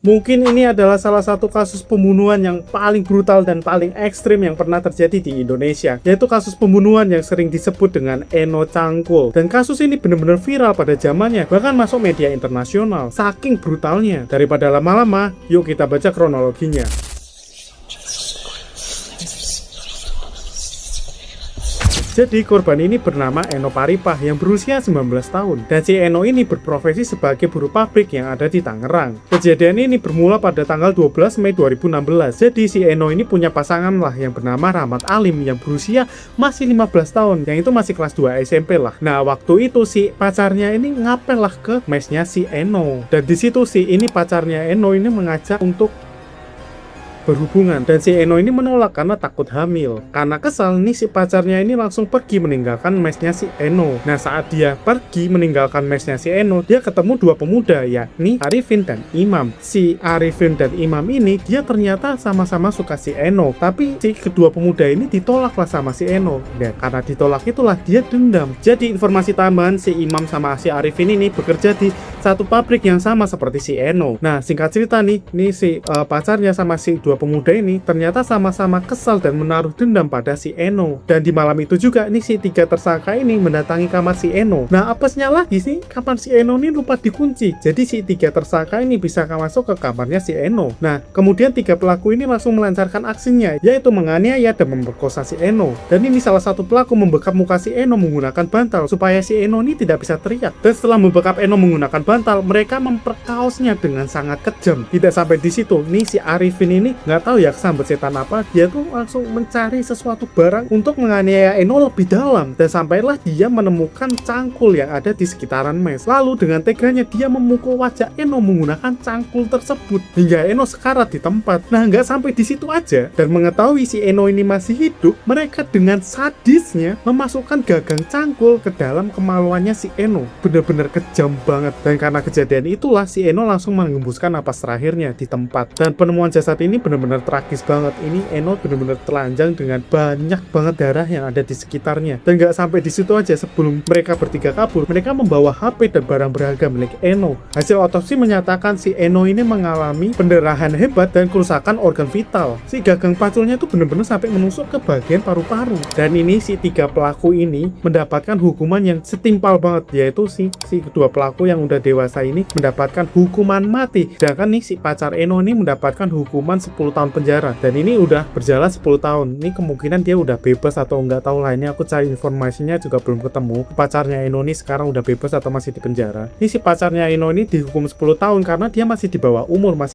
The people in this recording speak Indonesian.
Mungkin ini adalah salah satu kasus pembunuhan yang paling brutal dan paling ekstrim yang pernah terjadi di Indonesia, yaitu kasus pembunuhan yang sering disebut dengan Eno Cangkul. Dan kasus ini benar-benar viral pada zamannya, bahkan masuk media internasional, saking brutalnya. Daripada lama-lama, yuk kita baca kronologinya. Jadi korban ini bernama Eno Paripah yang berusia 19 tahun, dan si Eno ini berprofesi sebagai buruh pabrik yang ada di Tangerang. Kejadian ini bermula pada tanggal 12 Mei 2016. Jadi si Eno ini punya pasangan lah yang bernama Rahmat Alim yang berusia masih 15 tahun, yang itu masih kelas 2 SMP lah. Nah, waktu itu si pacarnya ini ngapel lah ke mesnya si Eno, dan di situ si ini pacarnya Eno ini mengajak untuk berhubungan, dan si Eno ini menolak karena takut hamil. Karena kesal nih, si pacarnya ini langsung pergi meninggalkan mesnya si Eno. Nah, saat dia pergi meninggalkan mesnya si Eno, dia ketemu dua pemuda, yakni Arifin dan Imam. Si Arifin dan Imam ini dia ternyata sama-sama suka si Eno, tapi si kedua pemuda ini ditolaklah sama si Eno. Dan karena ditolak itulah dia dendam. Jadi informasi tambahan, si Imam sama si Arifin ini bekerja di satu pabrik yang sama seperti si Eno. Nah, singkat cerita nih si pacarnya sama si dua pemuda ini ternyata sama-sama kesal dan menaruh dendam pada si Eno. Dan di malam itu juga nih si tiga tersangka ini mendatangi kamar si Eno. Nah, apesnya lagi sih, kamar si Eno ini lupa dikunci. Jadi si tiga tersangka ini bisa masuk ke kamarnya si Eno. Nah, kemudian tiga pelaku ini langsung melancarkan aksinya, yaitu menganiaya dan memperkosa si Eno. Dan ini salah satu pelaku membekap muka si Eno menggunakan bantal supaya si Eno ini tidak bisa teriak. Dan setelah membekap Eno menggunakan bantal, mereka memperkaosnya dengan sangat kejam. Tidak sampai di situ, nih si Arifin ini nggak tahu ya kesambet setan apa, dia tuh langsung mencari sesuatu barang untuk menganiaya Eno lebih dalam, dan sampailah dia menemukan cangkul yang ada di sekitaran mes. Lalu dengan teganya dia memukul wajah Eno menggunakan cangkul tersebut hingga Eno sekarat di tempat. Nah, nggak sampai di situ aja, dan mengetahui si Eno ini masih hidup, mereka dengan sadisnya memasukkan gagang cangkul ke dalam kemaluannya si Eno. Bener-bener kejam banget. Dan karena kejadian itulah si Eno langsung mengembuskan napas terakhirnya di tempat. Dan penemuan jasad ini benar-benar tragis banget. Ini Eno benar-benar telanjang dengan banyak banget darah yang ada di sekitarnya. Dan nggak sampai di situ aja, sebelum mereka bertiga kabur, mereka membawa HP dan barang berharga milik Eno. Hasil otopsi menyatakan si Eno ini mengalami pendarahan hebat dan kerusakan organ vital. Si gagang paculnya tuh benar-benar sampai menusuk ke bagian paru-paru. Dan ini si tiga pelaku ini mendapatkan hukuman yang setimpal banget, yaitu si kedua pelaku yang udah dewasa ini mendapatkan hukuman mati. Sedangkan nih si pacar Eno ini mendapatkan hukuman 10 tahun penjara, dan ini udah berjalan 10 tahun. Ini kemungkinan dia udah bebas atau nggak tahu lainnya, aku cari informasinya juga belum ketemu. Pacarnya Eno ini sekarang udah bebas atau masih di penjara. Ini si pacarnya Eno ini dihukum 10 tahun karena dia masih di bawah umur, masih